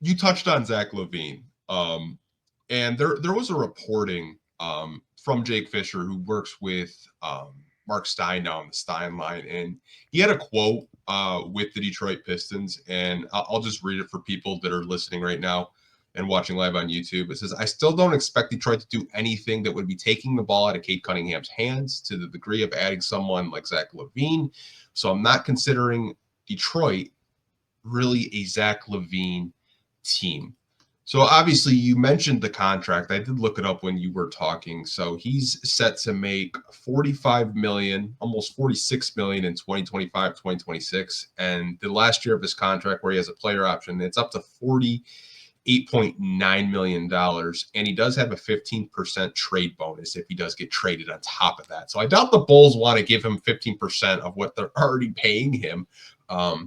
you touched on Zach Lavine, and there was a reporting from Jake Fisher, who works with Mark Stein now on the Stein line, and he had a quote with the Detroit Pistons, and I'll just read it for people that are listening right now and watching live on YouTube. It says, "I still don't expect Detroit to do anything that would be taking the ball out of Cade Cunningham's hands to the degree of adding someone like Zach Lavine. So I'm not considering Detroit really a Zach Lavine team." So obviously you mentioned the contract. I did look it up when you were talking. So he's set to make 45 million, almost 46 million in 2025, 2026. And the last year of his contract where he has a player option, it's up to $48.9 million. And he does have a 15% trade bonus if he does get traded on top of that. So I doubt the Bulls want to give him 15% of what they're already paying him.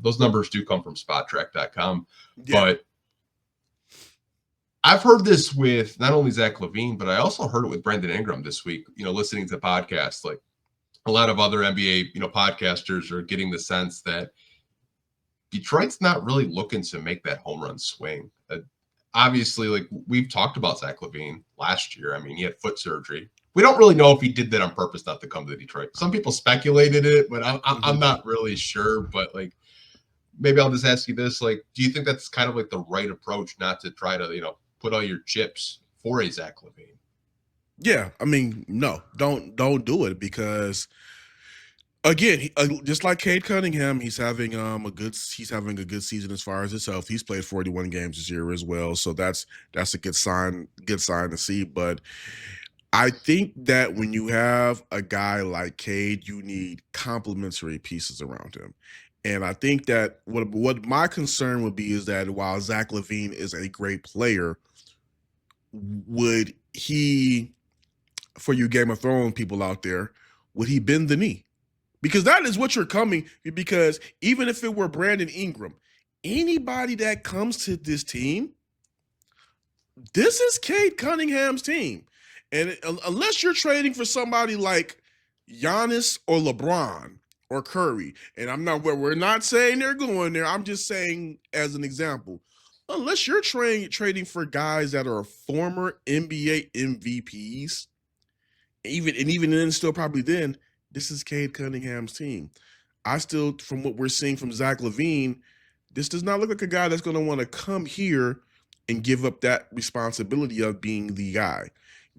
Those numbers do come from SpotTrack.com. Yeah. But I've heard this with not only Zach Lavine, but I also heard it with Brandon Ingram this week, listening to podcasts. Like a lot of other NBA, podcasters are getting the sense that Detroit's not really looking to make that home run swing. Obviously, like we've talked about Zach Lavine last year. I mean, he had foot surgery. We don't really know if he did that on purpose not to come to Detroit. Some people speculated it, but I'm not really sure. But like, maybe I'll just ask you this: like, do you think that's kind of like the right approach, not to try to, put all your chips for a Zach Lavine? Yeah, I mean, no, don't do it, because again, just like Cade Cunningham, he's having a good season as far as his health. He's played 41 games this year as well, so that's a good sign to see. But I think that when you have a guy like Cade, you need complementary pieces around him. And I think that what my concern would be is that while Zach Lavine is a great player, would he, for you Game of Thrones people out there, would he bend the knee? Because that is what you're coming, because even if it were Brandon Ingram, anybody that comes to this team, this is Cade Cunningham's team. And unless you're trading for somebody like Giannis or LeBron or Curry, and we're not saying they're going there, I'm just saying as an example, unless you're trading for guys that are former NBA MVPs, even then, still probably then, this is Cade Cunningham's team. I still, from what we're seeing from Zach Lavine, this does not look like a guy that's going to want to come here and give up that responsibility of being the guy.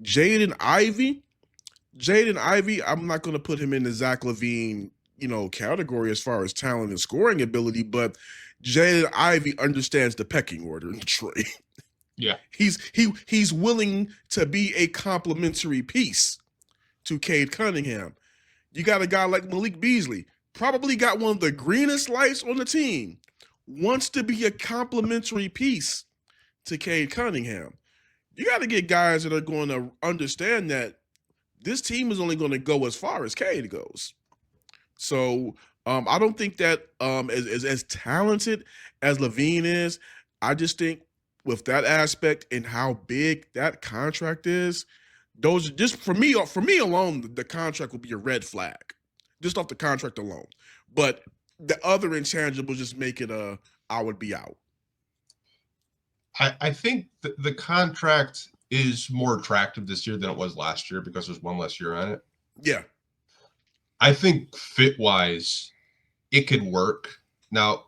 Jaden Ivey, I'm not going to put him in the Zach Lavine, category as far as talent and scoring ability, but Jaden Ivey understands the pecking order in Detroit. Yeah. He's willing to be a complementary piece to Cade Cunningham. You got a guy like Malik Beasley, probably got one of the greenest lights on the team, wants to be a complementary piece to Cade Cunningham. You got to get guys that are going to understand that this team is only going to go as far as Cade goes. So I don't think that as talented as Lavine is, I just think with that aspect and how big that contract is, those just for me alone, the contract would be a red flag, just off the contract alone. But the other intangibles just make it I would be out. I think the contract is more attractive this year than it was last year because there's one less year on it. Yeah. I think fit-wise, it could work. Now,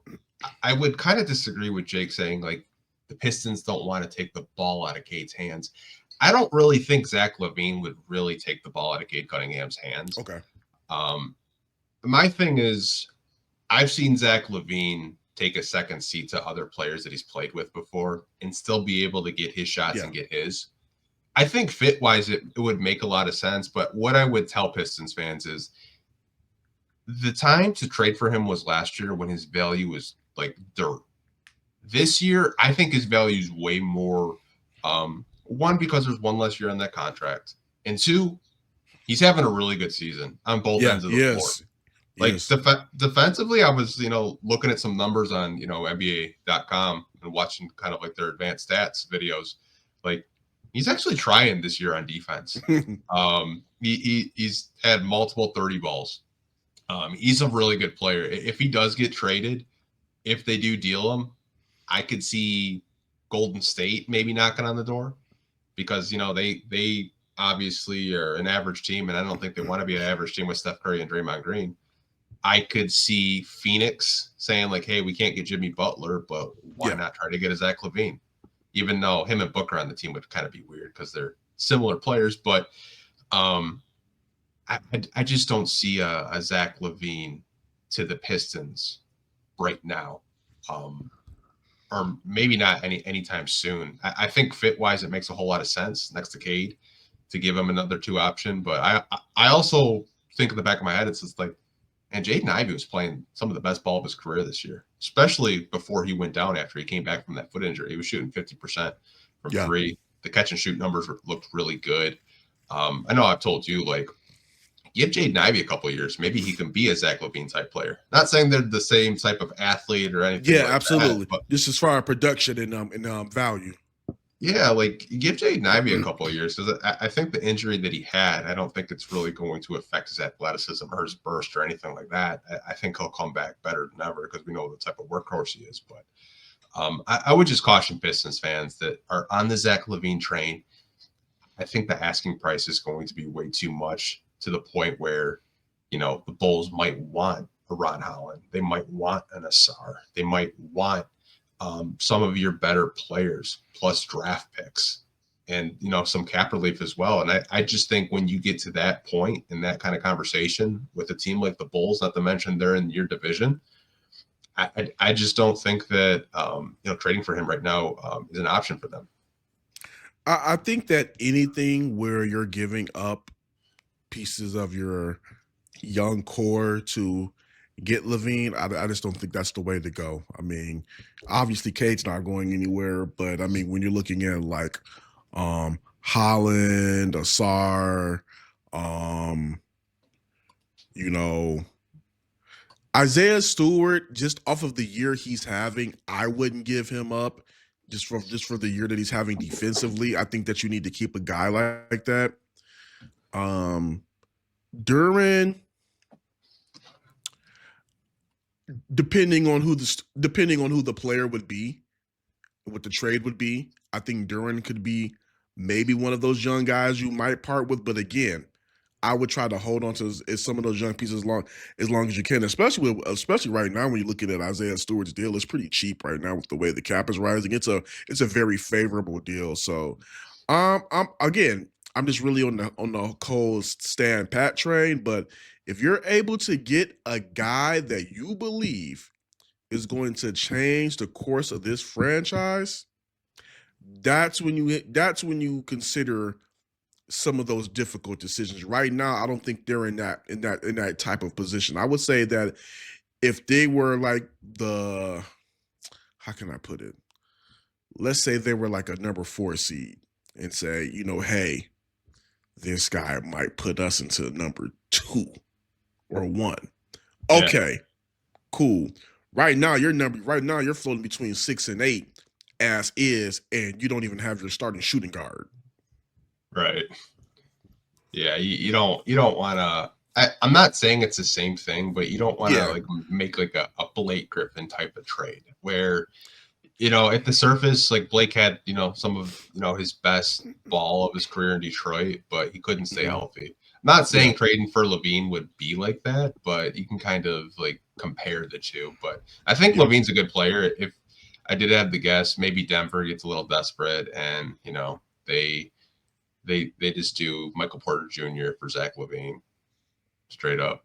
I would kind of disagree with Jake saying, like, the Pistons don't want to take the ball out of Cade's hands. I don't really think Zach Lavine would really take the ball out of Cade Cunningham's hands. Okay. My thing is, I've seen Zach Lavine take a second seat to other players that he's played with before and still be able to get his shots and get his. I think fit-wise, it would make a lot of sense. But what I would tell Pistons fans is the time to trade for him was last year when his value was like dirt. This year, I think his value is way more. One, because there's one less year on that contract. And two, he's having a really good season on both ends of the floor. Like defensively, I was, looking at some numbers on, NBA.com and watching kind of like their advanced stats videos. Like, he's actually trying this year on defense. He's had multiple 30 balls. He's a really good player. If he does get traded, if they do deal him, I could see Golden State maybe knocking on the door, because they obviously are an average team, and I don't think they want to be an average team with Steph Curry and Draymond Green. I could see Phoenix saying like, "Hey, we can't get Jimmy Butler, but why not try to get a Zach Lavine?" Even though him and Booker on the team would kind of be weird because they're similar players, but I just don't see a Zach Lavine to the Pistons right now, or maybe not anytime soon. I think fit wise, it makes a whole lot of sense next to Cade to give him another 2 option, but I also think in the back of my head it's just like, and Jaden Ivey was playing some of the best ball of his career this year, especially before he went down after he came back from that foot injury. He was shooting 50% from 3. The catch and shoot numbers looked really good. I know I've told you, like, give Jaden Ivey a couple of years. Maybe he can be a Zach Lavine type player. Not saying they're the same type of athlete or anything. Yeah, like absolutely. That, just as far as production and value. Yeah, like give Jaden Ivey a couple of years, because I think the injury that he had, I don't think it's really going to affect his athleticism or his burst or anything like that. I think he'll come back better than ever because we know the type of workhorse he is. But I would just caution Pistons fans that are on the Zach Lavine train. I think the asking price is going to be way too much, to the point where, the Bulls might want a Ron Holland. They might want an Asar. They might want some of your better players plus draft picks and, some cap relief as well. And I just think when you get to that point in that kind of conversation with a team like the Bulls, not to mention they're in your division, I just don't think that, trading for him right now is an option for them. I think that anything where you're giving up pieces of your young core to get Lavine, I just don't think that's the way to go. I mean, obviously Cade's not going anywhere, but I mean, when you're looking at like Holland, Asar, Isaiah Stewart, just off of the year he's having, I wouldn't give him up just for the year that he's having defensively. I think that you need to keep a guy like that. Duran, depending on who the player would be, what the trade would be, I think Duran could be maybe one of those young guys you might part with. But again, I would try to hold on to some of those young pieces as long as you can, especially right now when you're looking at Isaiah Stewart's deal. It's pretty cheap right now with the way the cap is rising. It's a very favorable deal. So, I'm just really on the Cole Stan Pat train. But if you're able to get a guy that you believe is going to change the course of this franchise, that's when you consider some of those difficult decisions. Right now, I don't think they're in that type of position. I would say that if they were like how can I put it? Let's say they were like a number 4 seed and say, hey, this guy might put us into number 2 or 1. Okay, cool. Right now you're floating between 6 and 8 as is, and you don't even have your starting shooting guard. Right. Yeah, you don't want to. I'm not saying it's the same thing, but you don't want to like make like a Blake Griffin type of trade where, at the surface, like Blake had, some of, his best ball of his career in Detroit, but he couldn't stay healthy. I'm not saying trading for Lavine would be like that, but you can kind of like compare the two. But I think Lavine's a good player. If I did have the guess, maybe Denver gets a little desperate and, they just do Michael Porter Jr. for Zach Lavine, straight up.